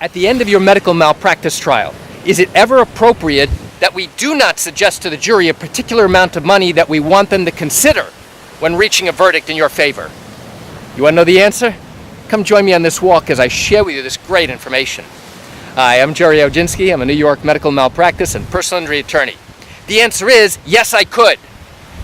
At the end of your medical malpractice trial, is it ever appropriate that we do not suggest to the jury a particular amount of money that we want them to consider when reaching a verdict in your favor? You want to know the answer? Come join me on this walk as I share with you this great information. Hi, I'm Gerry Oginski. I'm a New York medical malpractice and personal injury attorney. The answer is yes, I could.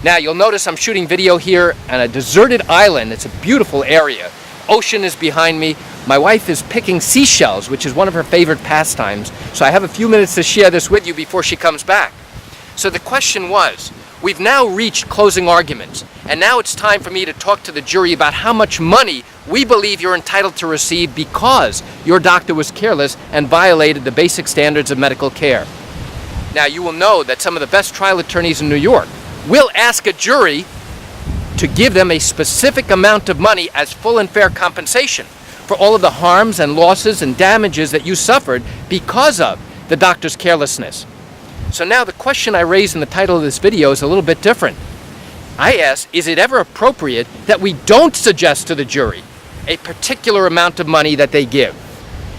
Now, you'll notice I'm shooting video here on a deserted island. It's a beautiful area. Ocean is behind me. My wife is picking seashells, which is one of her favorite pastimes. So I have a few minutes to share this with you before she comes back. So the question was, we've now reached closing arguments, and now it's time for me to talk to the jury about how much money we believe you're entitled to receive because your doctor was careless and violated the basic standards of medical care. Now, you will know that some of the best trial attorneys in New York will ask a jury to give them a specific amount of money as full and fair compensation for all of the harms and losses and damages that you suffered because of the doctor's carelessness. So now the question I raised in the title of this video is a little bit different. I ask, is it ever appropriate that we don't suggest to the jury a particular amount of money that they give?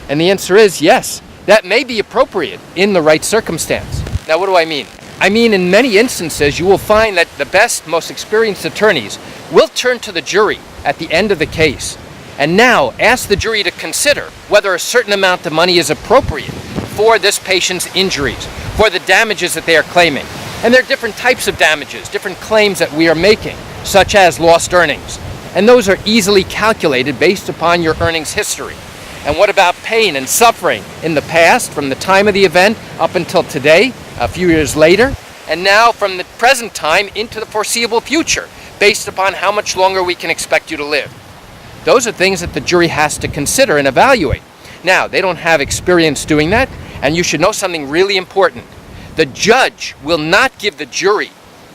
And the answer is yes, that may be appropriate in the right circumstance. Now, what do I mean? I mean, in many instances, you will find that the best, most experienced attorneys will turn to the jury at the end of the case and now ask the jury to consider whether a certain amount of money is appropriate for this patient's injuries, for the damages that they are claiming. And there are different types of damages, different claims that we are making, such as lost earnings. And those are easily calculated based upon your earnings history. And what about pain and suffering in the past, from the time of the event up until today, a few years later, and now from the present time into the foreseeable future, based upon how much longer we can expect you to live? Those are things that the jury has to consider and evaluate. Now, they don't have experience doing that, and you should know something really important. The judge will not give the jury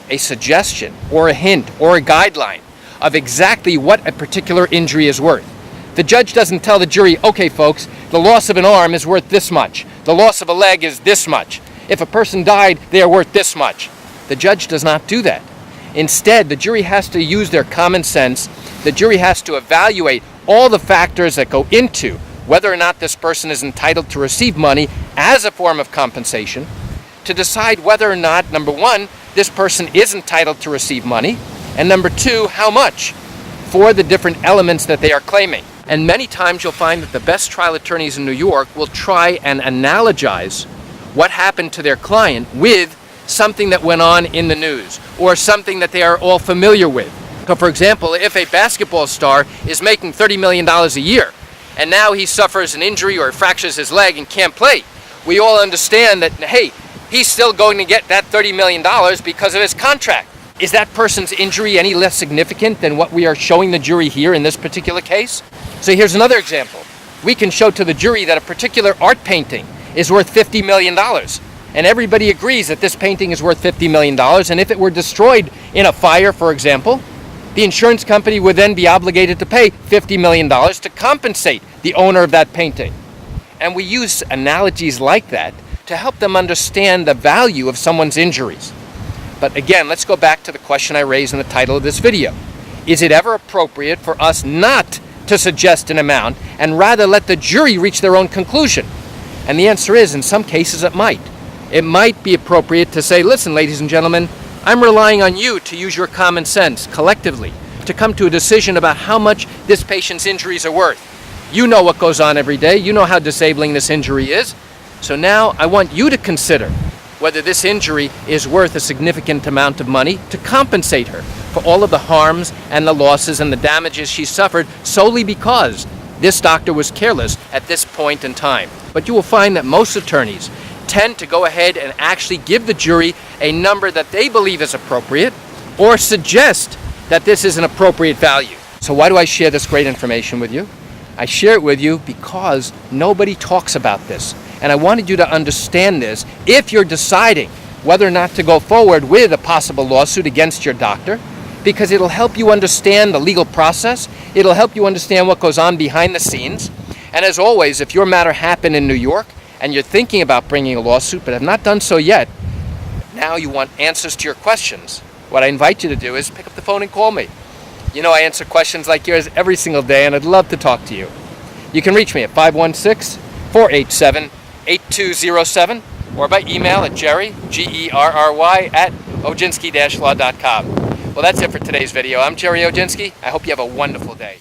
a suggestion or a hint or a guideline of exactly what a particular injury is worth. The judge doesn't tell the jury, okay folks, the loss of an arm is worth this much. The loss of a leg is this much. If a person died, they are worth this much. The judge does not do that. Instead, the jury has to use their common sense. The jury has to evaluate all the factors that go into whether or not this person is entitled to receive money as a form of compensation, to decide whether or not, number one, this person is entitled to receive money, and number two, how much for the different elements that they are claiming. And many times you'll find that the best trial attorneys in New York will try and analogize what happened to their client with something that went on in the news or something that they are all familiar with. So for example, if a basketball star is making $30 million a year and now he suffers an injury or fractures his leg and can't play, we all understand that, hey, he's still going to get that $30 million because of his contract. Is that person's injury any less significant than what we are showing the jury here in this particular case? So here's another example. We can show to the jury that a particular art painting is worth $50 million. And everybody agrees that this painting is worth $50 million. And if it were destroyed in a fire, for example, the insurance company would then be obligated to pay $50 million to compensate the owner of that painting. And we use analogies like that to help them understand the value of someone's injuries. But again, let's go back to the question I raised in the title of this video. Is it ever appropriate for us not to suggest an amount and rather let the jury reach their own conclusion? And the answer is, in some cases, it might. It might be appropriate to say, listen, ladies and gentlemen, I'm relying on you to use your common sense collectively to come to a decision about how much this patient's injuries are worth. You know what goes on every day. You know how disabling this injury is. So now I want you to consider whether this injury is worth a significant amount of money to compensate her for all of the harms and the losses and the damages she suffered solely because this doctor was careless at this point in time. But you will find that most attorneys tend to go ahead and actually give the jury a number that they believe is appropriate or suggest that this is an appropriate value. So why do I share this great information with you? I share it with you because nobody talks about this. And I wanted you to understand this if you're deciding whether or not to go forward with a possible lawsuit against your doctor, because it'll help you understand the legal process. It'll help you understand what goes on behind the scenes. And as always, if your matter happened in New York and you're thinking about bringing a lawsuit but have not done so yet, now you want answers to your questions. What I invite you to do is pick up the phone and call me. You know I answer questions like yours every single day, and I'd love to talk to you. You can reach me at 516 487-8207, or by email at Gerry, Gerry, at Oginski-law.com. Well, that's it for today's video. I'm Gerry Oginski. I hope you have a wonderful day.